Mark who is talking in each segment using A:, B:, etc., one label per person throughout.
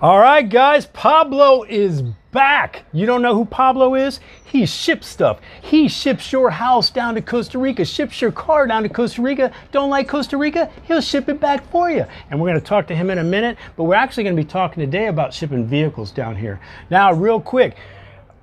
A: All right, guys, Pablo is back. You don't know who Pablo is? He ships stuff. He ships your house down to Costa Rica, ships your car down to Costa Rica. Don't like Costa Rica? He'll ship it back for you. And we're going to talk to him in a minute, but we're actually going to be talking today about shipping vehicles down here. Now, real quick,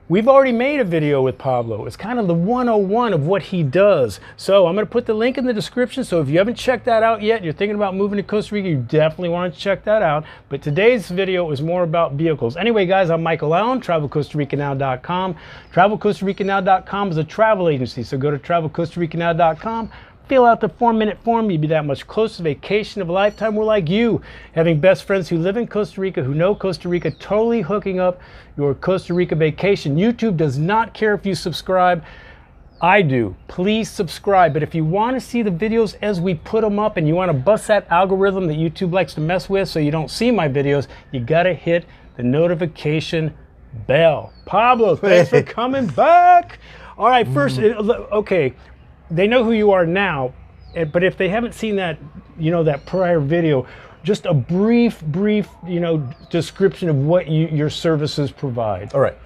A: we've already made a video with Pablo. It's kind of the 101 of what he does. So I'm going to put the link in the description. So if you haven't checked that out yet, you're thinking about moving to Costa Rica, you definitely want to check that out. But today's video is more about vehicles. Anyway, guys, I'm Michael Allen, TravelCostaRicaNow.com. TravelCostaRicaNow.com is a travel agency. So go to TravelCostaRicaNow.com. Fill out the 4-minute form. You'll be that much closer to vacation of a lifetime. We're like you, having best friends who live in Costa Rica, who know Costa Rica, totally hooking up your Costa Rica vacation. YouTube does not care if you subscribe. I do. Please subscribe. But if you want to see the videos as we put them up and you want to bust that algorithm that YouTube likes to mess with so you don't see my videos, you got to hit the notification bell. Pablo, thanks for coming back. All right, first, okay. They know who you are now, but if they haven't seen that, that prior video, just a brief, description of what your services provide.
B: All right.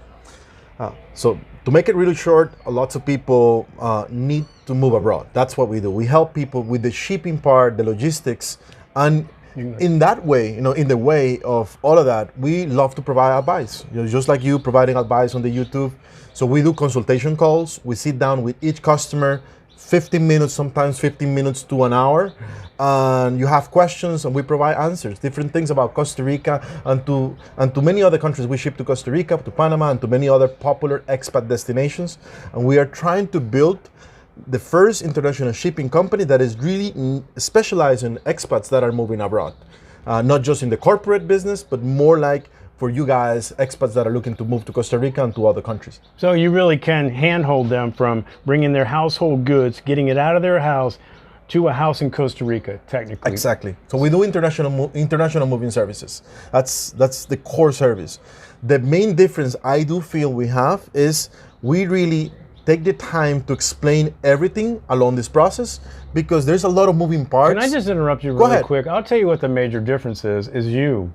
B: So to make it really short, lots of people need to move abroad. That's what we do. We help people with the shipping part, the logistics, and in that way, in the way of all of that, we love to provide advice. Just like you providing advice on the YouTube. So we do consultation calls. We sit down with each customer. 15 minutes, sometimes 15 minutes to an hour, and you have questions and we provide answers, different things about Costa Rica and to many other countries. We ship to Costa Rica, to Panama, and to many other popular expat destinations, and we are trying to build the first international shipping company that is really specialized in expats that are moving abroad, not just in the corporate business, but more like for you guys, expats that are looking to move to Costa Rica and to other countries.
A: So you really can handhold them from bringing their household goods, getting it out of their house to a house in Costa Rica, technically.
B: Exactly. So we do international moving services. That's the core service. The main difference I do feel we have is we really take the time to explain everything along this process because there's a lot of moving parts.
A: Can I just interrupt you really quick? I'll tell you what the major difference is you.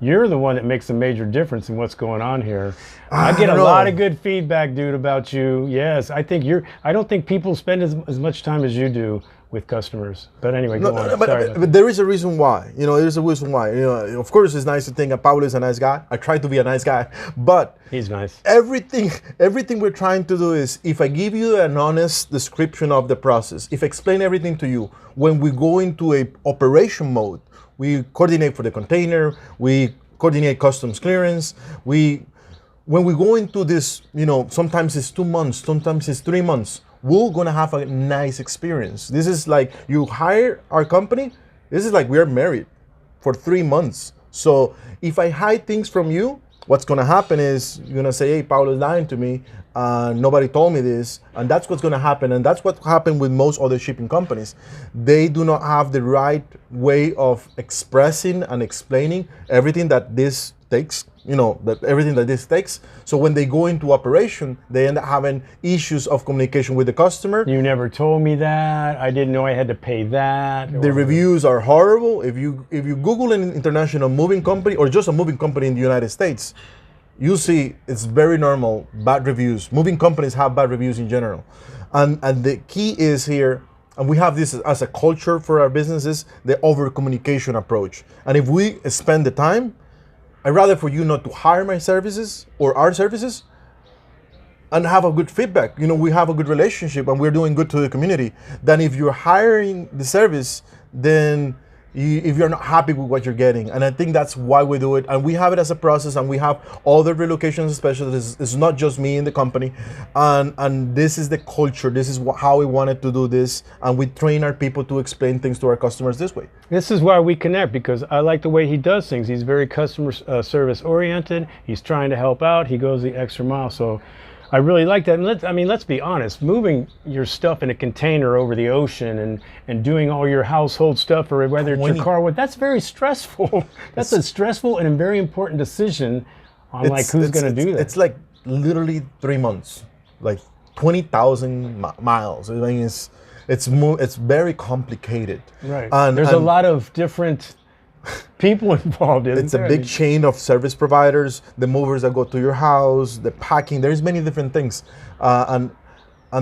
A: You're the one that makes a major difference in what's going on here. I get a lot of good feedback, dude, about you. Yes, I don't think people spend as much time as you do with customers. But anyway, go on.
B: But there is a reason why. There's a reason why. Of course, it's nice to think that Pablo is a nice guy. I try to be a nice guy, but
A: he's nice.
B: Everything we're trying to do is, if I give you an honest description of the process, if I explain everything to you, when we go into a operation mode, we coordinate for the container, we coordinate customs clearance. When we go into this, sometimes it's 2 months, sometimes it's 3 months, we're gonna have a nice experience. This is like, you hire our company, this is like we are married for 3 months. So if I hide things from you, what's gonna happen is you're gonna say, hey, Pablo's lying to me, nobody told me this, and that's what's gonna happen. And that's what happened with most other shipping companies. They do not have the right way of expressing and explaining everything that this takes, everything that this takes. So when they go into operation, they end up having issues of communication with the customer.
A: You never told me that. I didn't know I had to pay that.
B: The reviews are horrible. If you Google an international moving company or just a moving company in the United States, you see it's very normal, bad reviews. Moving companies have bad reviews in general. And the key is here, and we have this as a culture for our businesses, the over-communication approach. And if we spend the time, I'd rather for you not to hire my services or our services and have a good feedback. We have a good relationship and we're doing good to the community, than if you're hiring the service, then if you're not happy with what you're getting. And I think that's why we do it. And we have it as a process, and we have all the relocation specialists. It's not just me in the company. And this is the culture. This is how we wanted to do this. And we train our people to explain things to our customers this way.
A: This is why we connect, because I like the way he does things. He's very customer service oriented. He's trying to help out. He goes the extra mile. So I really like that. And let's be honest, moving your stuff in a container over the ocean and doing all your household stuff, or whether it's your car, that's very stressful. That's a stressful and a very important decision on who's going to do that.
B: It's like literally 3 months, like 20,000 miles. I mean, it's very complicated.
A: Right. And there's a lot of different people involved.
B: It's a big chain of service providers, the movers that go to your house, the packing. There's many different things, and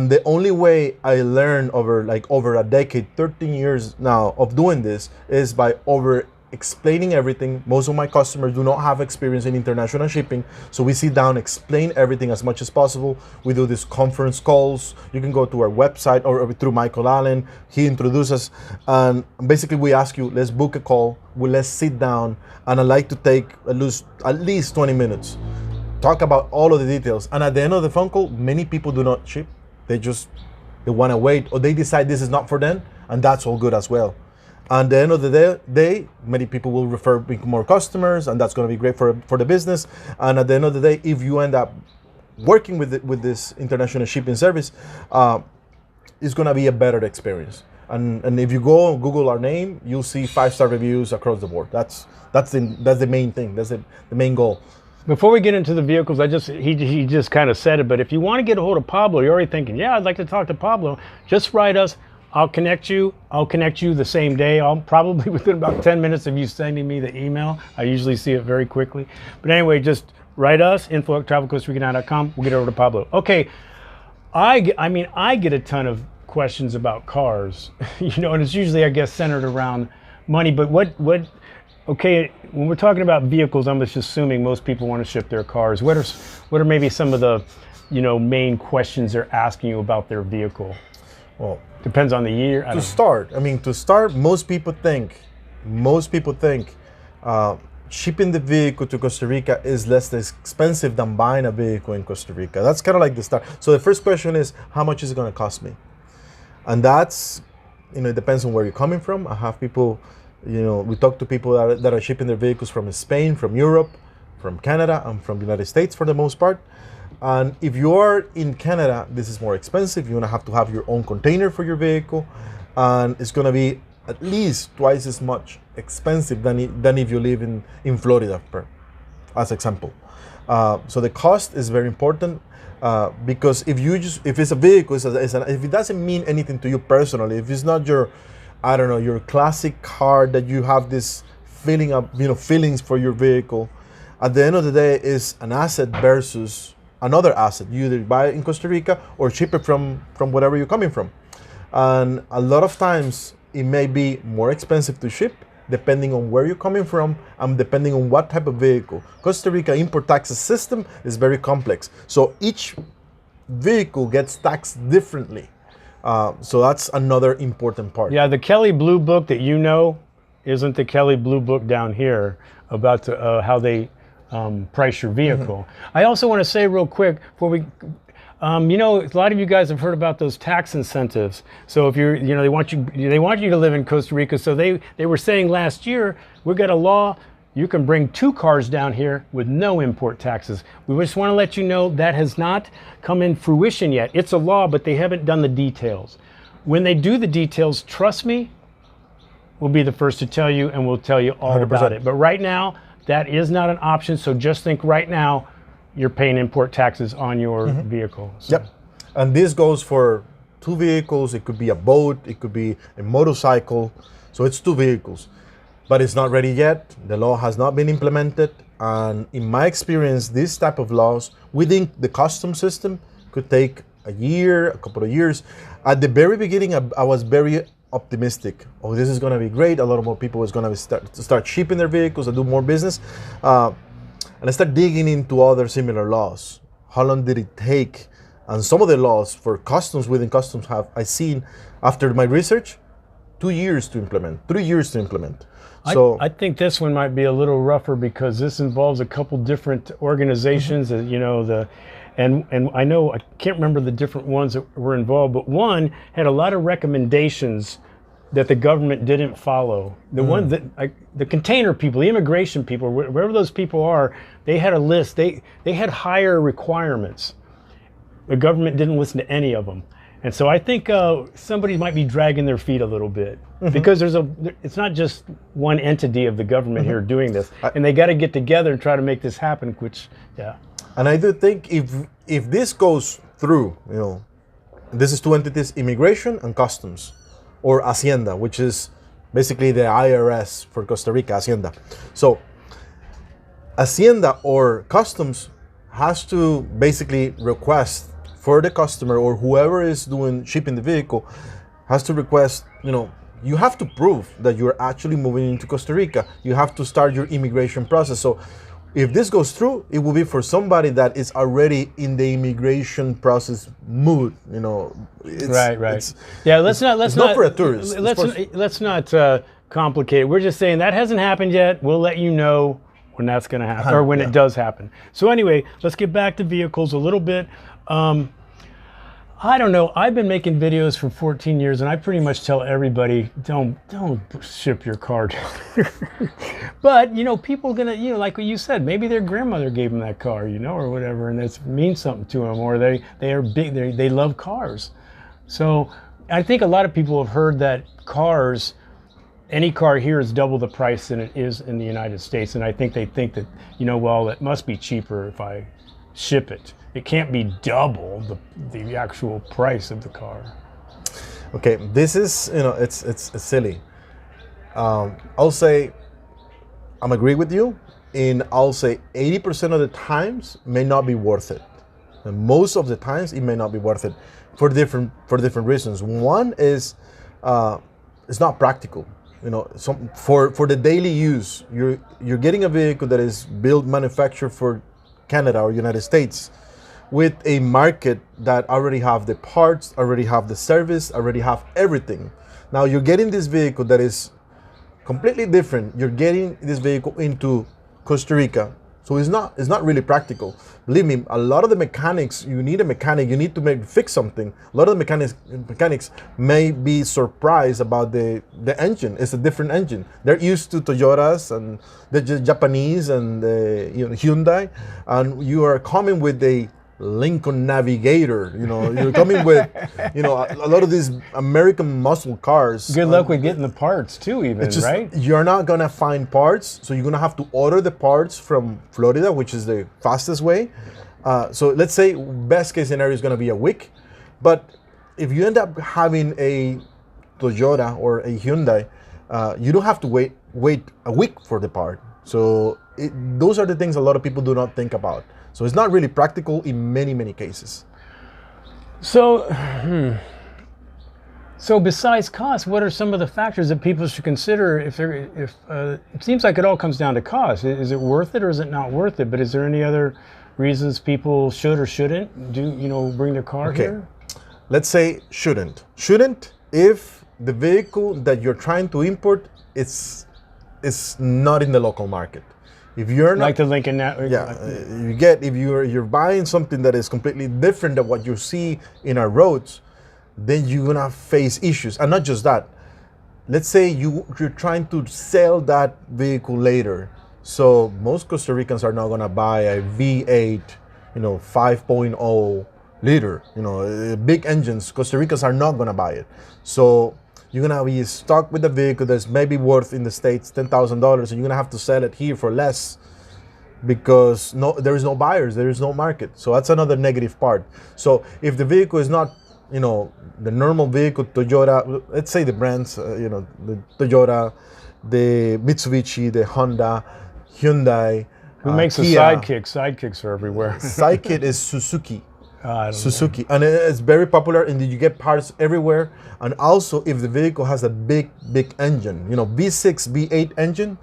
B: the only way I learned over a decade, 13 years now of doing this, is by over explaining everything. Most of my customers do not have experience in international shipping, so we sit down, explain everything as much as possible. We do these conference calls. You can go to our website or through Michael Allen. He introduces, and basically we ask you, let's book a call. Let's sit down, and I like to take at least 20 minutes, talk about all of the details. And at the end of the phone call, many people do not ship. They want to wait, or they decide this is not for them, and that's all good as well. And at the end of the day, many people will refer more customers, and that's going to be great for the business. And at the end of the day, if you end up working with this international shipping service, it's going to be a better experience. And if you go Google our name, you'll see 5-star reviews across the board. That's the main thing. That's the main goal.
A: Before we get into the vehicles, he just kind of said it, but if you want to get a hold of Pablo, you're already thinking, yeah, I'd like to talk to Pablo. Just write us. I'll connect you the same day. I'll probably within about 10 minutes of you sending me the email. I usually see it very quickly. But anyway, just write us, info@travelcostarica.com. We'll get over to Pablo. Okay, I get a ton of questions about cars, and it's usually, I guess, centered around money. But okay, when we're talking about vehicles, I'm just assuming most people want to ship their cars. What are maybe some of the, main questions they're asking you about their vehicle?
B: Well,
A: depends on the year.
B: To start, most people think shipping the vehicle to Costa Rica is less expensive than buying a vehicle in Costa Rica. That's kind of like the start. So the first question is, how much is it going to cost me? And that's, it depends on where you're coming from. I have people, we talk to people that are shipping their vehicles from Spain, from Europe, from Canada, and from the United States for the most part. And if you are in Canada, this is more expensive. You're gonna have to have your own container for your vehicle, and it's gonna be at least twice as much expensive than if you live in Florida, as example. So the cost is very important, because if it's a vehicle, if it doesn't mean anything to you personally, if it's not your classic car that you have this feelings for your vehicle, at the end of the day, is an asset versus another asset. You either buy it in Costa Rica or ship it from wherever you're coming from. And a lot of times it may be more expensive to ship depending on where you're coming from and depending on what type of vehicle. Costa Rica import taxes system is very complex. So each vehicle gets taxed differently. So that's another important part.
A: Yeah, the Kelly Blue Book that isn't the Kelly Blue Book down here about how they price your vehicle. Mm-hmm. I also want to say real quick before we, a lot of you guys have heard about those tax incentives. So if you're, they want you to live in Costa Rica. So they were saying last year, we've got a law, you can bring 2 cars down here with no import taxes. We just want to let you know that has not come in fruition yet. It's a law, but they haven't done the details. When they do the details, trust me, we'll be the first to tell you, and we'll tell you all 100%. About it. But right now, that is not an option. So just think right now, you're paying import taxes on your vehicle. So.
B: Yep. And this goes for 2 vehicles. It could be a boat. It could be a motorcycle. So it's 2 vehicles. But it's not ready yet. The law has not been implemented. And in my experience, this type of laws within the customs system could take a year, a couple of years. At the very beginning, I was very optimistic. Oh, this is going to be great. A lot more people is going to start shipping their vehicles and do more business. And I started digging into other similar laws. How long did it take? And some of the laws for customs within customs I seen after my research, 2 years to implement, 3 years to implement. So
A: I think this one might be a little rougher because this involves a couple different organizations. And I know, I can't remember the different ones that were involved, but one had a lot of recommendations that the government didn't follow. The ones that, the container people, the immigration people, wherever those people are, they had a list. They had higher requirements. The government didn't listen to any of them. And so I think somebody might be dragging their feet a little bit because it's not just one entity of the government here doing this, and they got to get together and try to make this happen, which, yeah.
B: And I do think if this goes through, this is 2 entities, immigration and customs, or Hacienda, which is basically the IRS for Costa Rica, Hacienda. So Hacienda or customs has to basically request for the customer or whoever is doing shipping the vehicle has to request, you have to prove that you're actually moving into Costa Rica. You have to start your immigration process. So if this goes through, it will be for somebody that is already in the immigration process mood.
A: Right. Yeah, let's not
B: not for a tourist.
A: Let's not complicate it. We're just saying that hasn't happened yet. We'll let you know when that's going to happen, or when it does happen. So anyway, let's get back to vehicles a little bit. I don't know. I've been making videos for 14 years, and I pretty much tell everybody, don't ship your car down here. But, people are going to, like what you said, maybe their grandmother gave them that car, or whatever, and it means something to them, or they are big, they love cars. So I think a lot of people have heard that any car here is double the price than it is in the United States. And I think they think that, well, it must be cheaper if I ship it. It can't be double the actual price of the car.
B: Okay, this is, it's silly. I'll say, I'm agree with you, and I'll say 80% of the times may not be worth it. And most of the times it may not be worth it for different reasons. One is, it's not practical. For the daily use, you're getting a vehicle that is manufactured for Canada or United States, with a market that already have the parts, already have the service, already have everything. Now you're getting this vehicle that is completely different. You're getting this vehicle into Costa Rica, so it's not really practical. Believe me, a lot of the mechanics, you need a mechanic, you need to fix something. A lot of the mechanics may be surprised about the engine. It's a different engine. They're used to Toyotas and the Japanese and Hyundai, and you are coming with a Lincoln Navigator, you're coming with, a lot of these American muscle cars.
A: Good luck with getting the parts too, right?
B: You're not gonna find parts, so you're gonna have to order the parts from Florida, which is the fastest way. So let's say best case scenario is gonna be a week, but if you end up having a Toyota or a Hyundai, you don't have to wait a week for the part. So those are the things a lot of people do not think about. So it's not really practical in many, many cases.
A: So besides cost, what are some of the factors that people should consider if it seems like it all comes down to cost? Is it worth it or is it not worth it? But is there any other reasons people should or shouldn't bring their car here?
B: Let's say shouldn't if the vehicle that you're trying to import is not in the local market. If you're not
A: like the Lincoln,
B: if you're buying something that is completely different than what you see in our roads, then you're gonna face issues. And not just that. Let's say you're trying to sell that vehicle later. So most Costa Ricans are not gonna buy a V8, 5.0 liter, big engines. Costa Ricans are not gonna buy it. So you're gonna be stuck with a vehicle that's maybe worth in the States $10,000, and you're gonna have to sell it here for less because there is no buyers, there is no market. So that's another negative part. So if the vehicle is not, the normal vehicle, Toyota, let's say the brands, the Toyota, the Mitsubishi, the Honda, Hyundai.
A: Who makes a
B: Kia.
A: Sidekick? Sidekicks are everywhere.
B: Sidekick is Suzuki.
A: Suzuki.
B: And it's very popular, and you get parts everywhere. And also, if the vehicle has a big engine, V6, V8 engine,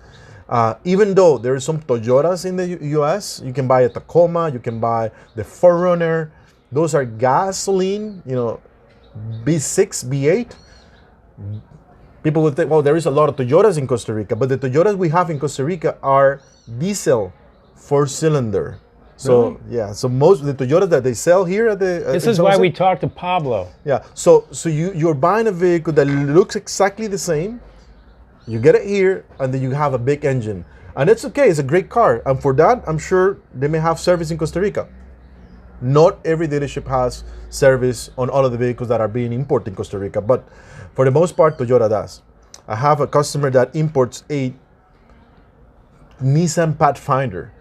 B: even though there are some Toyotas in the US, you can buy a Tacoma, you can buy the 4Runner. Those are gasoline, V6, V8. People would think, well, there is a lot of Toyotas in Costa Rica, but the Toyotas we have in Costa Rica are diesel 4-cylinder. So
A: really?
B: So most of the Toyotas that they sell here at the
A: this is why we talked to Pablo.
B: Yeah, so you're buying a vehicle that looks exactly the same. You get it here, and then you have a big engine, and it's okay. It's a great car, and for that, I'm sure they may have service in Costa Rica. Not every dealership has service on all of the vehicles that are being imported in Costa Rica, but for the most part, Toyota does. I have a customer that imports a Nissan Pathfinder,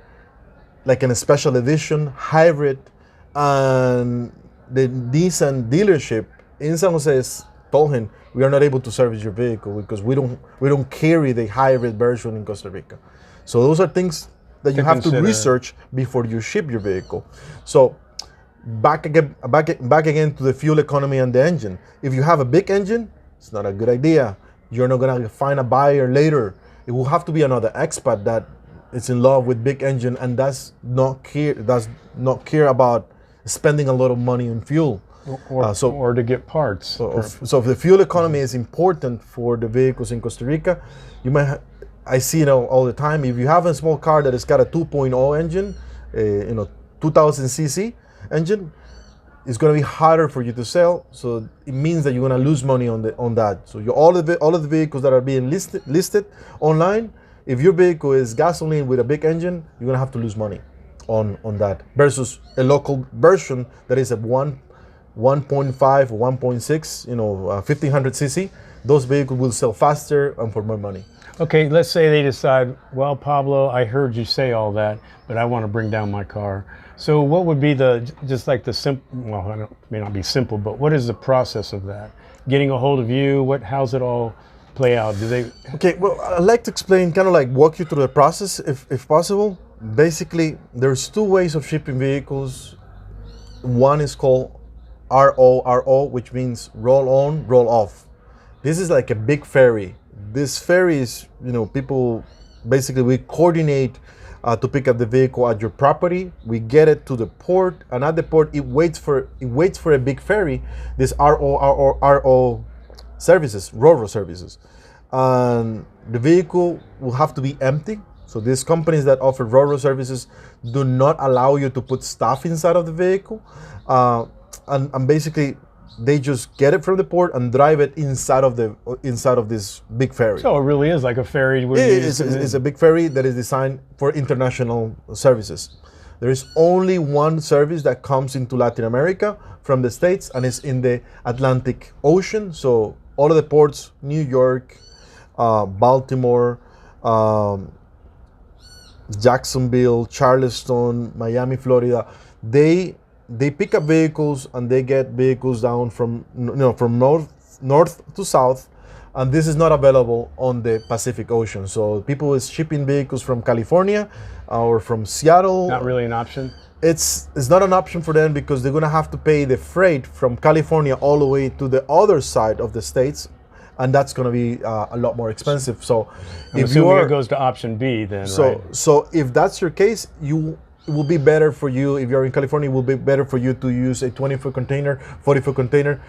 B: like in a special edition hybrid, and the Nissan dealership in San Jose told him, we are not able to service your vehicle because we don't carry the hybrid version in Costa Rica. So those are things that you have to research before you ship your vehicle. So back again to the fuel economy and the engine. If you have a big engine, it's not a good idea. You're not gonna find a buyer later. It will have to be another expat that is in love with big engine and does not care about spending a lot of money on fuel.
A: Or to get parts.
B: So if the fuel economy is important for the vehicles in Costa Rica, I see it all the time. If you have a small car that has got a 2.0 engine, 2000 cc engine, it's going to be harder for you to sell. So it means that you're going to lose money on that. So all of the vehicles that are being listed online, if your vehicle is gasoline with a big engine, you're going to have to lose money on that versus a local version that is a 1.5 or 1.6, 1500 cc. Those vehicles will sell faster and for more money.
A: Okay, let's say they decide, well, Pablo, I heard you say all that, but I want to bring down my car. So what would be may not be simple, but what is the process of that? Getting a hold of you, how's it all play out?
B: Okay, well, I'd like to explain, kind of like walk you through the process if possible. Basically, there's two ways of shipping vehicles. One is called RO, which means roll on, roll off. This is like a big ferry. This ferry is, people, basically we coordinate to pick up the vehicle at your property. We get it to the port, and at the port it waits for a big ferry. This RO services, RoRo services, and the vehicle will have to be empty. So these companies that offer RoRo services do not allow you to put stuff inside of the vehicle, and basically they just get it from the port and drive it inside of this big ferry.
A: So it really is like a ferry.
B: It's a big ferry that is designed for international services. There is only one service that comes into Latin America from the States, and it's in the Atlantic Ocean. So all of the ports, New York, Baltimore, Jacksonville, Charleston, Miami, Florida, they pick up vehicles and they get vehicles down from north to south, and this is not available on the Pacific Ocean. So people is shipping vehicles from California or from Seattle.
A: Not really an option.
B: It's not an option for them because they're gonna have to pay the freight from California all the way to the other side of the states, and that's gonna be a lot more expensive. So
A: if it goes to option B, then
B: so if that's your case, it will be better for you, if you're in California, it will be better for you to use a 20-foot container, 40-foot container.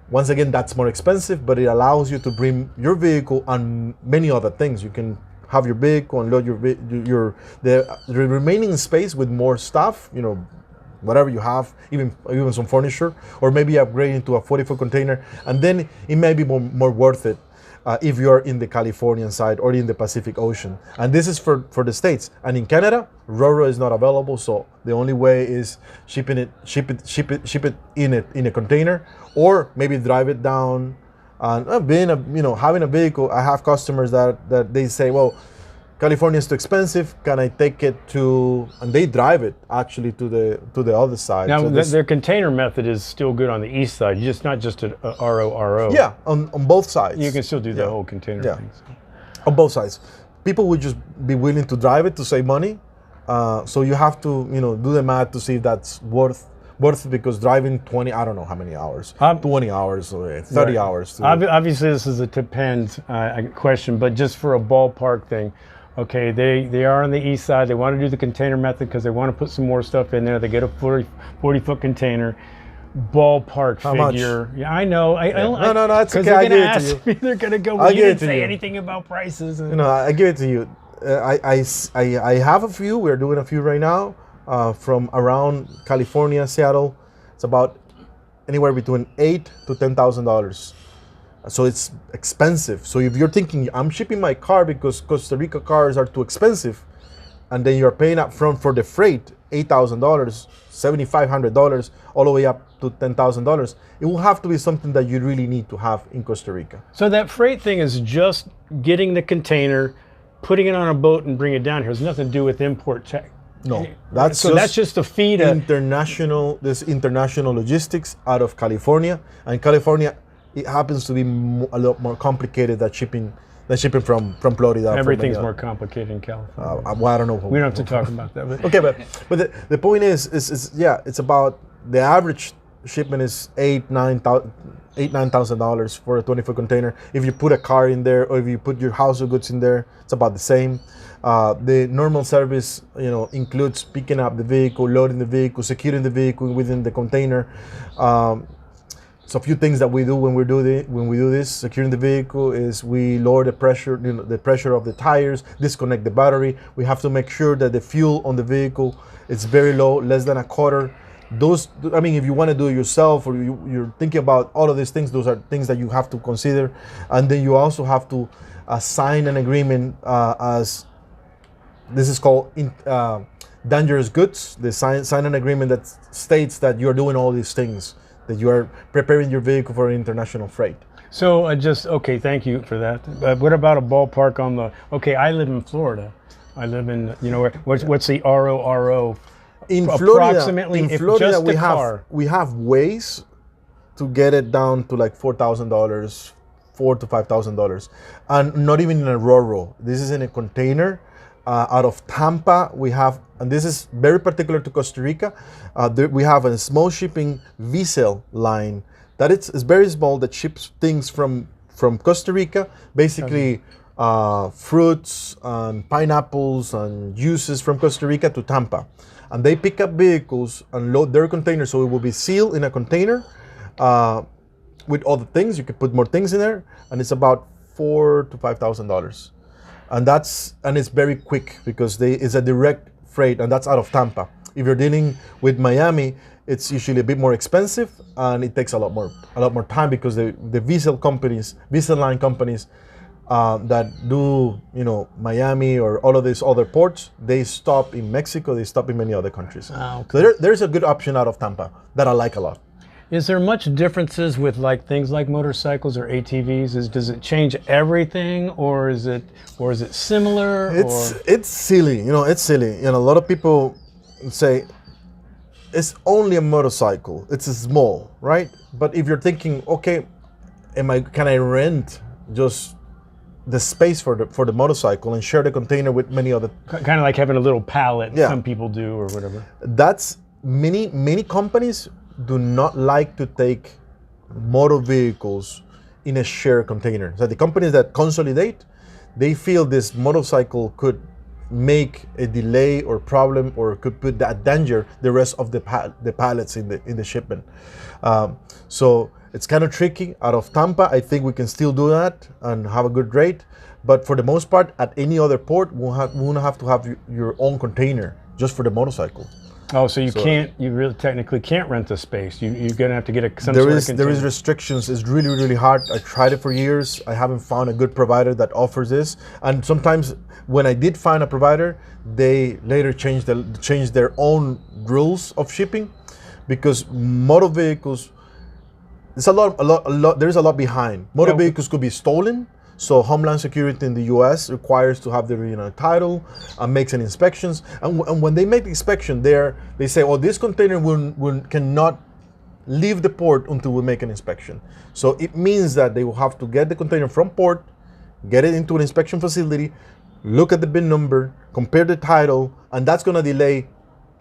B: Once again, that's more expensive, but it allows you to bring your vehicle and many other things. You can have your vehicle and load the remaining space with more stuff, whatever you have, even some furniture, or maybe upgrade into a 40-foot container, and then it may be more worth it. If you're in the Californian side or in the Pacific Ocean. And this is for the States. And in Canada, RoRo is not available, so the only way is ship it in a container, or maybe drive it down. And having a vehicle, I have customers that they say, well, California is too expensive. Can I take it and they drive it actually to the other side.
A: Now, their container method is still good on the east side, not just a RO.
B: Yeah, on both sides.
A: You can still do the whole container thing. So.
B: On both sides. People would just be willing to drive it to save money. So you have to, do the math to see if that's worth it, because driving 20, I don't know how many hours, 20 hours, 30 hours.
A: Obviously, this is a depends question, but just for a ballpark thing. Okay, they are on the east side. They want to do the container method because they want to put some more stuff in there. They get a 40-foot container. Ballpark figure. Much? Yeah, I know.
B: No, it's okay.
A: I give it to you. They're gonna go. Well, you didn't say anything about prices.
B: I give it to you. I have a few. We're doing a few right now from around California, Seattle. It's about anywhere between $8,000 to $10,000. So it's expensive. So if you're thinking, I'm shipping my car because Costa Rica cars are too expensive, and then you're paying up front for the freight, $8,000, $7,500, all the way up to $10,000, it will have to be something that you really need to have in Costa Rica.
A: So that freight thing is just getting the container, putting it on a boat and bring it down here. It has nothing to do with import check.
B: No,
A: that's just to feed
B: international logistics out of California, and California it happens to be a lot more complicated than shipping from Florida.
A: Everything's more complicated in California.
B: Well, I don't know.
A: We don't have to talk about that. But
B: Okay, but the point is it's about the average shipment is $9,000 for a 20-foot container. If you put a car in there, or if you put your household goods in there, it's about the same. The normal service, includes picking up the vehicle, loading the vehicle, securing the vehicle within the container. So a few things that we do when we do this, securing the vehicle, is we lower the pressure, the pressure of the tires, disconnect the battery. We have to make sure that the fuel on the vehicle is very low, less than a quarter. If you want to do it yourself, or you're thinking about all of these things, those are things that you have to consider. And then you also have to sign an agreement, as this is called dangerous goods. They sign an agreement that states that you're doing all these things, that you are preparing your vehicle for international freight.
A: So okay, thank you for that. What about a ballpark on I live in Florida. I live in, what's the RORO?
B: In
A: Approximately,
B: Florida, we have ways to get it down to like $4,000, $4,000 to $5,000, and not even in a RORO. This is in a container. Out of Tampa, we have, and this is very particular to Costa Rica, we have a small shipping vessel line that it's very small, that ships things from Costa Rica, basically fruits and pineapples and juices from Costa Rica to Tampa. And they pick up vehicles and load their containers, so it will be sealed in a container with all the things. You could put more things in there, and it's about $4,000 to $5,000. And it's very quick because it's a direct freight, and that's out of Tampa. If you're dealing with Miami, it's usually a bit more expensive, and it takes a lot more time, because the vessel line companies that do Miami or all of these other ports, they stop in Mexico, they stop in many other countries.
A: Okay.
B: So there's a good option out of Tampa that I like a lot.
A: Is there much differences with things like motorcycles or ATVs? Does it change everything, or is it similar?
B: It's silly, it's silly. A lot of people say it's only a motorcycle, it's small, right? But if you're thinking, okay, can I rent just the space for the motorcycle and share the container with many other,
A: kind of like having a little pallet, some people do, or whatever.
B: That's many companies do not like to take motor vehicles in a shared container. So the companies that consolidate, they feel this motorcycle could make a delay or problem, or could put at danger the rest of the pallets in the shipment. So it's kind of tricky. Out of Tampa, I think we can still do that and have a good rate. But for the most part, at any other port, we'll have to have your own container just for the motorcycle.
A: Oh, so you really technically can't rent the space. You're gonna have to get some sort of container.
B: There is restrictions. It's really, really hard. I tried it for years. I haven't found a good provider that offers this. And sometimes when I did find a provider, they later changed their own rules of shipping, because motor vehicles, there's a lot behind. Motor vehicles could be stolen. So Homeland Security in the U.S. requires to have the title and makes an inspections. And when they make the inspection there, they say, oh, this container cannot leave the port until we make an inspection. So it means that they will have to get the container from port, get it into an inspection facility, look at the bin number, compare the title, and that's going to delay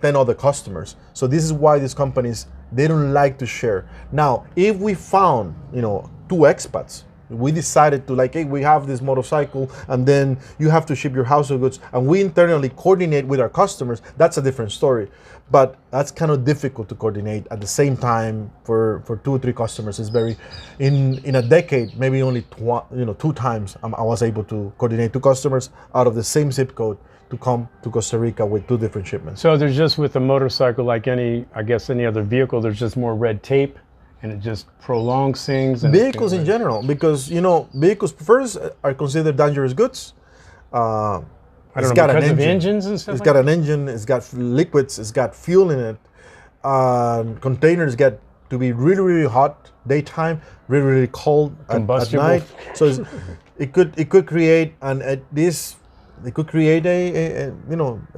B: 10 other customers. So this is why these companies, they don't like to share. Now, if we found, two expats, we decided to hey, we have this motorcycle, and then you have to ship your household goods, and we internally coordinate with our customers, that's a different story. But that's kind of difficult to coordinate at the same time for 2 or 3 customers. It's very, in a decade, maybe only 2 times I was able to coordinate 2 customers out of the same zip code to come to Costa Rica with 2 different shipments.
A: So there's just, with a motorcycle, like any other vehicle, there's just more red tape, and it just prolongs things. And
B: vehicles in general, because vehicles first are considered dangerous goods.
A: I don't know, because of engines and stuff.
B: It's got an engine. It's got liquids. It's got fuel in it. Containers get to be really, really hot daytime, really, really cold at night. So it could create a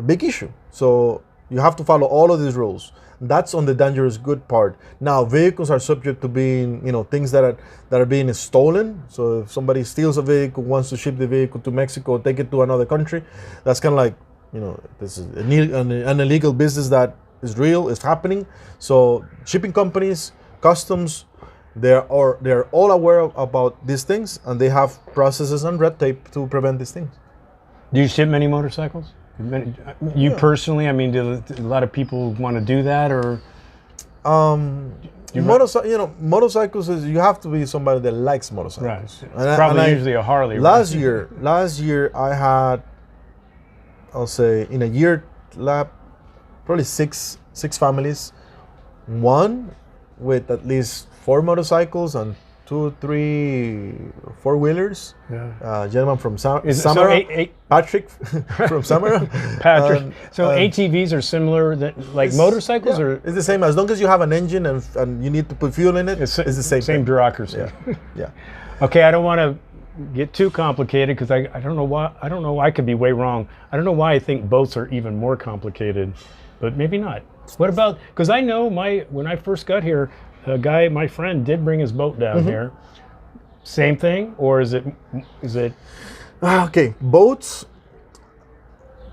B: big issue. So You have to follow all of these rules. That's on the dangerous good part. Now, vehicles are subject to being, things that are being stolen. So if somebody steals a vehicle, wants to ship the vehicle to Mexico, take it to another country, that's kind of like, this is an illegal business that is real, is happening. So shipping companies, customs, they're all aware about these things, and they have processes and red tape to prevent these things.
A: Do you ship many motorcycles? You personally, I mean, do a lot of people want to do that, or?
B: Motorcycles is, you have to be somebody that likes motorcycles.
A: Right. Probably usually a Harley.
B: Last year I had, I'll say, in a year, probably six families, one with at least 4 motorcycles and 2, 3, 4-wheelers. Yeah. Gentleman from Samara, Patrick from Samara.
A: Patrick. ATVs are similar, like motorcycles, or
B: it's the same. As long as you have an engine and you need to put fuel in it, it's the same.
A: Same bureaucracy.
B: Yeah.
A: Okay, I don't want to get too complicated because I don't know why. I don't know. I could be way wrong. I don't know why I think boats are even more complicated, but maybe not. What about? Because I know when I first got here, a guy, my friend, did bring his boat down here. Same thing, or is it?
B: Okay, boats.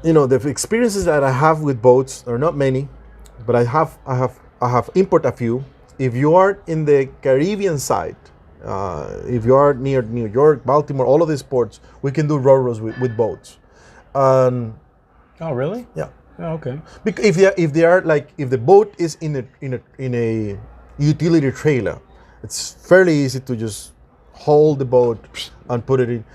B: The experiences that I have with boats are not many, but I have import a few. If you are in the Caribbean side, if you are near New York, Baltimore, all of these ports, we can do ro-ros with boats.
A: Oh, really?
B: Yeah.
A: Oh, okay.
B: Because if the boat is in a utility trailer, it's fairly easy to just hold the boat and put it in.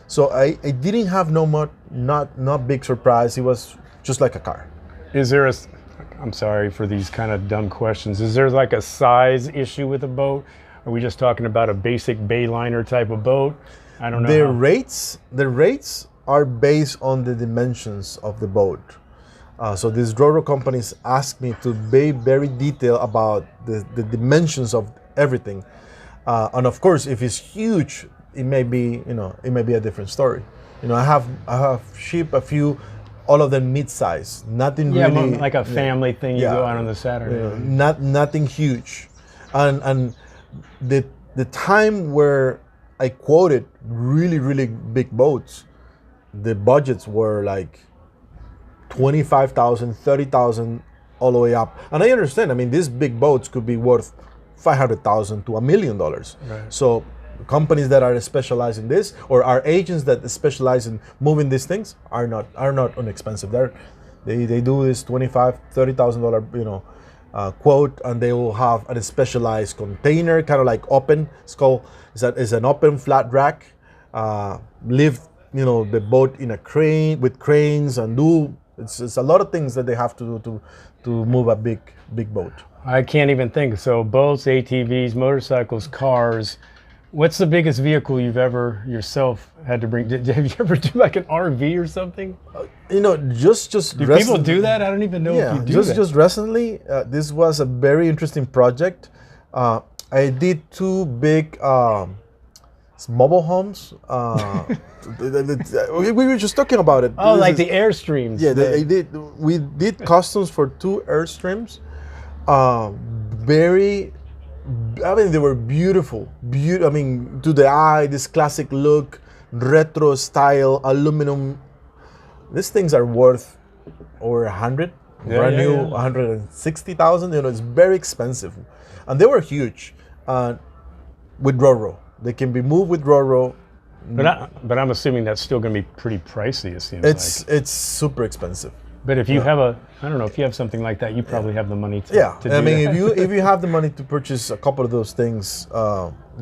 B: So I didn't have not big surprise. It was just like a car.
A: Is there I'm sorry for these kind of dumb questions. Is there like a size issue with a boat? Are we just talking about a basic bayliner type of boat? I don't know.
B: The rates are based on the dimensions of the boat. So these ro-ro companies ask me to be very detailed about the dimensions of everything. And of course, if it's huge, it may be a different story. I have shipped a few, all of them mid-size, nothing really
A: like a family thing. You go out on the Saturday.
B: Nothing huge, and the time where I quoted really big boats, the budgets were like 25,000, 30,000, all the way up. And I understand. I mean, these big boats could be worth $500,000 to $1 million. Right. So companies that are specialized in this, or our agents that specialize in moving these things, are not inexpensive. They do this $25,000, $30,000 quote, and they will have a specialized container, kind of like open. It's an open flat rack. Lift the boat in a crane with cranes, and do it's a lot of things that they have to do to move a big boat.
A: I can't even think. So boats, ATVs, motorcycles, cars. What's the biggest vehicle you've ever yourself had to bring? Have you ever do like an RV or something?
B: Just
A: do people do that? I don't even know if you do that.
B: Just recently, this was a very interesting project. I did 2 big mobile homes. We were just talking about it.
A: Oh, like the Airstreams.
B: Yeah, we did customs for 2 Airstreams. They were beautiful. I mean, to the eye, this classic look, retro style, aluminum. These things are worth over 100. Brand new, 160,000. It's very expensive, and they were huge. With ro-ro, they can be moved with ro-ro.
A: But I'm assuming that's still going to be pretty pricey. It seems
B: it's super expensive.
A: But if you have I don't know, if you have something like that, you probably have the money to do
B: that. if you have the money to purchase a couple of those things,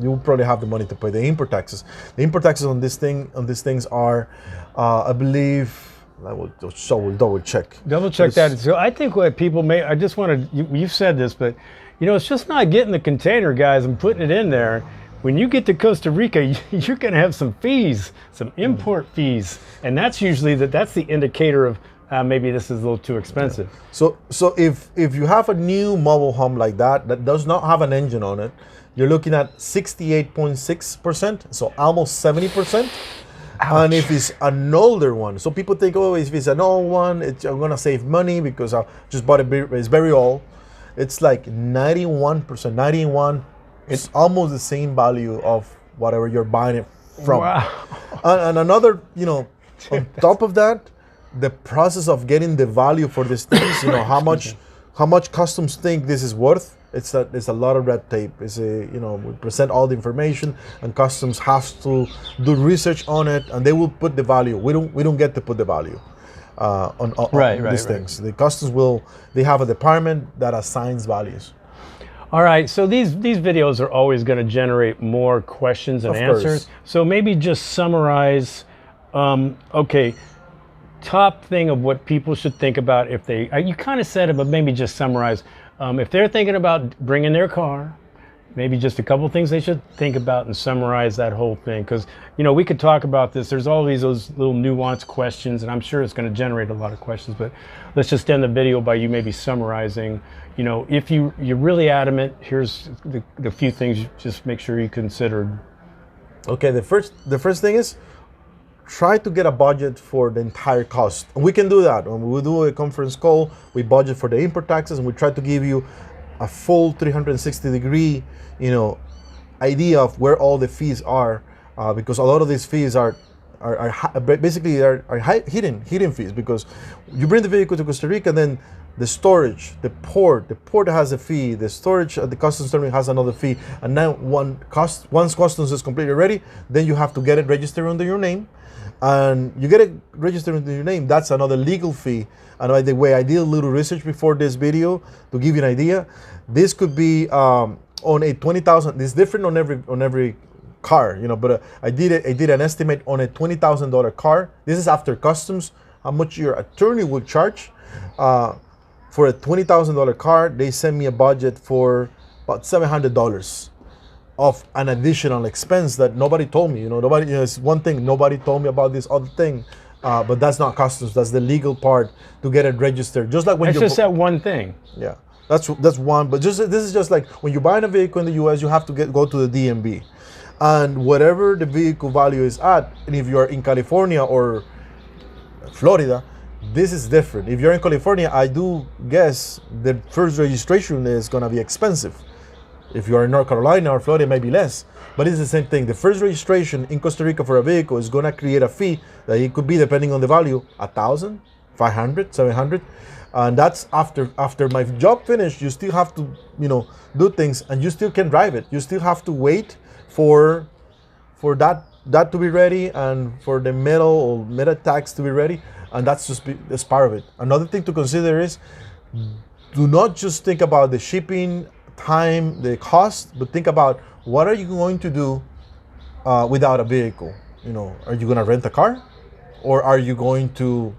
B: you'll probably have the money to pay the import taxes. The import taxes on these things are, I believe, we'll double check.
A: Double check that. So I think what people I just want to, you've said this, but it's just not getting the container, guys, and putting it in there. When you get to Costa Rica, you're going to have some fees, some import fees, and that's usually that's the indicator of maybe this is a little too expensive.
B: Yeah. So if you have a new mobile home like that does not have an engine on it, you're looking at 68.6%, so almost 70%. And if it's an older one, so people think, oh, if it's an old one, I'm gonna save money because I just bought it's very old. It's like 91%, 91. It's almost the same value of whatever you're buying it from.
A: Wow.
B: And another, on top of that, the process of getting the value for these things, how much customs think this is worth. It's a lot of red tape. We present all the information, and customs has to do research on it, and they will put the value. We don't get to put the value on these things. The customs they have a department that assigns values.
A: All right, so these videos are always going to generate more questions and answers. So maybe just summarize. Okay, top thing of what people should think about if they. You kind of said it, but maybe just summarize. If they're thinking about bringing their car, maybe just a couple things they should think about and summarize that whole thing. Because, we could talk about this. There's always those little nuanced questions, and I'm sure it's going to generate a lot of questions. But let's just end the video by you maybe summarizing, if you're really adamant, here's the few things you just make sure you considered.
B: Okay, the first thing is try to get a budget for the entire cost. And we can do that. When we do a conference call, we budget for the import taxes, and we try to give you a full 360-degree, idea of where all the fees are, because a lot of these fees are basically hidden fees, because you bring the vehicle to Costa Rica, then the storage, the port has a fee, the storage at the customs terminal has another fee, and now once customs is completely ready, then you have to get it registered under your name. And you get it registered under your name, that's another legal fee. And by the way, I did a little research before this video to give you an idea. This could be on a 20,000. It's different on every car, but I did an estimate on a $20,000 car. This is after customs, how much your attorney will charge. For a $20,000 car, they sent me a budget for about $700. Of an additional expense that nobody told me. It's one thing, nobody told me about this other thing, but that's not customs. That's the legal part to get it registered. Just like when
A: it's just that one thing.
B: Yeah, that's one. But this is just like when you're buying a vehicle in the U.S., you have to go to the DMV, and whatever the vehicle value is at, and if you are in California or Florida, this is different. If you're in California, I do guess the first registration is gonna be expensive. If you are in North Carolina or Florida, it might be less. But it's the same thing. The first registration in Costa Rica for a vehicle is going to create a fee that it could be, depending on the value, 1,000, 500, 700. And that's after my job finished, you still have to, do things, and you still can drive it. You still have to wait for that to be ready, and for the metal tax to be ready. And that's part of it. Another thing to consider is, do not just think about the shipping time, the cost, but think about what are you going to do without a vehicle. Are you going to rent a car, or are you going to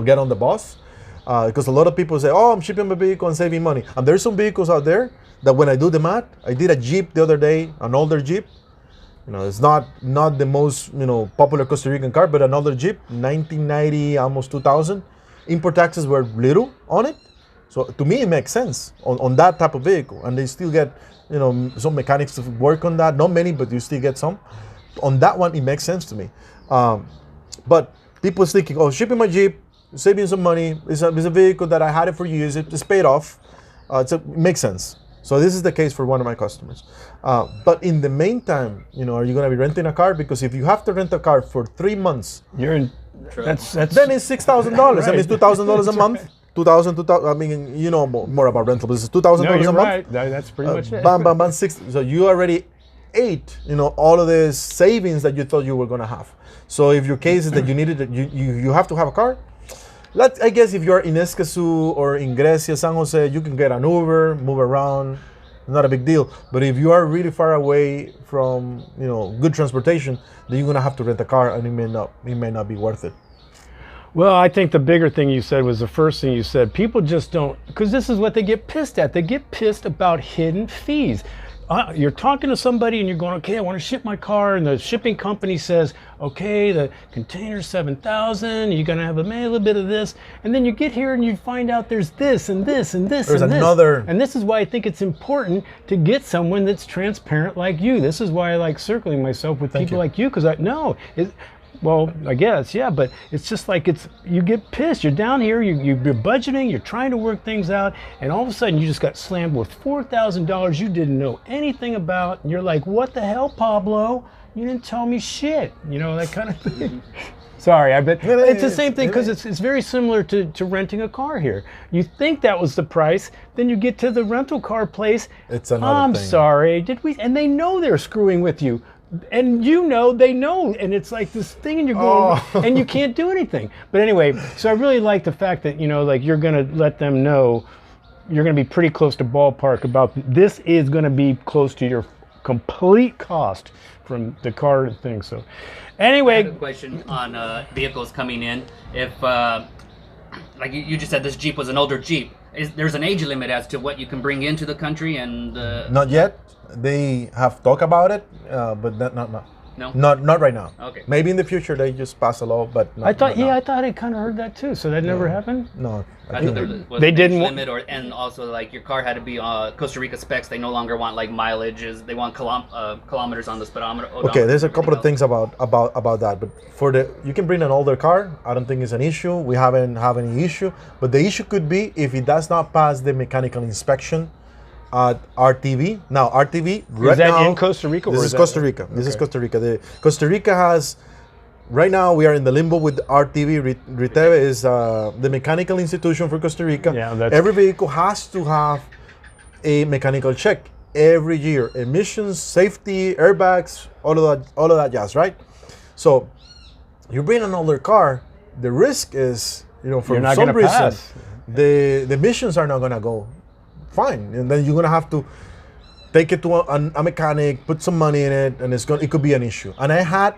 B: get on the bus? Because a lot of people say, oh, I'm shipping my vehicle and saving money. And there's some vehicles out there that when I do the math, I did a Jeep the other day, an older Jeep. It's not the most popular Costa Rican car, but another Jeep, 1990, almost 2000. Import taxes were little on it. So to me, it makes sense on that type of vehicle, and they still get some mechanics to work on that. Not many, but you still get some. On that one, it makes sense to me. But people are thinking, oh, shipping my Jeep, saving some money. It's a vehicle that I had it for years. It's paid off. It makes sense. So this is the case for one of my customers. But in the meantime, are you going to be renting a car? Because if you have to rent a car for 3 months,
A: then it's
B: $6,000. Right. I mean, it's $2,000 a month. 2000. I mean, more about rental, but it's $2,000 a month.
A: Right. That's pretty much it.
B: Bam, 6. So you already ate, all of the savings that you thought you were gonna have. So if your case is that you needed, you have to have a car. I guess if you're in Escazú or in Grecia, San Jose, you can get an Uber, move around. Not a big deal. But if you are really far away from, good transportation, then you're gonna have to rent a car, and it may not be worth it.
A: Well, I think the bigger thing you said was the first thing you said. People just don't, because this is what they get pissed at. They get pissed about hidden fees. You're talking to somebody and you're going, okay, I want to ship my car, and the shipping company says, okay, the container's 7,000, you're going to have a little bit of this, and then you get here and you find out there's this and this and this
B: there's
A: and
B: another.
A: This. And this is why I think it's important to get someone that's transparent like you. This is why I like circling myself with people like you, because Well, I guess, yeah, but it's just like you get pissed. You're down here, you're budgeting, you're trying to work things out, and all of a sudden you just got slammed with $4,000 you didn't know anything about, and you're like, what the hell, Pablo? You didn't tell me shit, you know, that kind of thing. Sorry, I bet it's the same thing because it's very similar to renting a car here. You think that was the price, then you get to the rental car place.
B: It's another
A: I'm
B: thing.
A: sorry, did we? And they know they're screwing with you. And you know, they know, and it's like this thing, and you're going, and you can't do anything. But anyway, so I really like the fact that, you know, like you're gonna let them know, you're gonna be pretty close to ballpark about this is gonna be close to your complete cost from the car thing. So anyway,
C: I have a question on vehicles coming in. If like you just said, this Jeep was an older Jeep. There's an age limit as to what you can bring into the country, and
B: Not yet. They have talked about it, but not right now.
C: Okay.
B: Maybe in the future they just pass a law, but not,
A: I thought,
B: not now.
A: I thought I kind of heard that too. So that never happened.
B: No,
C: I
B: think
C: thought there was
A: They
C: an
A: didn't
C: age
A: wa-
C: limit, and also like your car had to be Costa Rica specs. They no longer want like mileages. They want kilometers on the speedometer.
B: Okay, there's a couple of things about that, but you can bring an older car. I don't think it's an issue. We haven't have any issue, but the issue could be if it does not pass the mechanical inspection at RTV. Now RTV right
A: Is that
B: now,
A: in Costa Rica?
B: This
A: or
B: is
A: that-
B: Costa Rica. This is
A: Okay.
B: Costa Rica. Costa Rica has. Right now, we are in the limbo with RTV. RITEVE is the mechanical institution for Costa Rica.
A: Yeah,
B: Every vehicle has to have a mechanical check every year. Emissions, safety, airbags, all of that jazz, right? So, you bring an older car, the risk is, you know, for
A: You're not
B: some
A: gonna
B: reason,
A: pass.
B: the emissions are not gonna go fine, and then you're gonna have to take it to a mechanic, put some money in it, and it could be an issue. And I had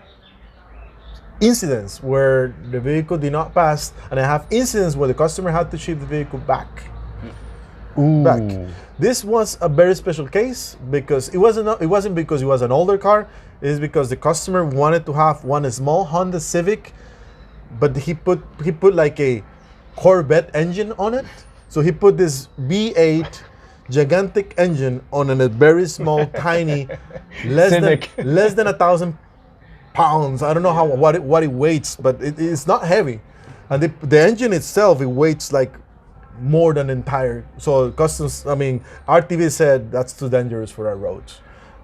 B: incidents where the vehicle did not pass, and I have incidents where the customer had to ship the vehicle back. Back. This was a very special case because it wasn't because it was an older car. It is because the customer wanted to have one small Honda Civic, but he put like a Corvette engine on it. So he put this V8 gigantic engine on a very small, tiny, less
A: Civic.
B: than 1,000 pounds. I don't know what it weighs, but it's not heavy. And the engine itself, it weighs like more than entire. So RTV said that's too dangerous for our roads.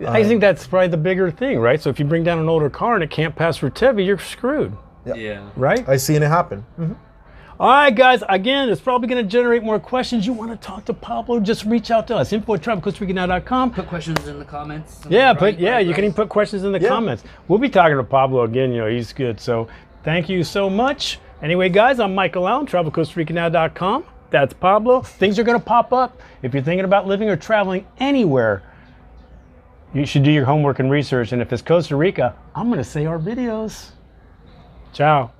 A: I think that's probably the bigger thing, right? So if you bring down an older car and it can't pass RITEVE, you're screwed,
C: Yeah.
A: right?
B: I seen it happen.
A: All right, guys. Again, it's probably going to generate more questions. You want to talk to Pablo? Just reach out to us. info@travelcostaricanow.com.
C: Put questions in the comments.
A: Yeah,
C: Right,
A: you can even put questions in the
B: Yeah.
A: comments. We'll be talking to Pablo again. You know, he's good. So thank you so much. Anyway, guys, I'm Michael Allen, travelcostaricanow.com. That's Pablo. Things are going to pop up. If you're thinking about living or traveling anywhere, you should do your homework and research. And if it's Costa Rica, I'm going to say our videos. Ciao.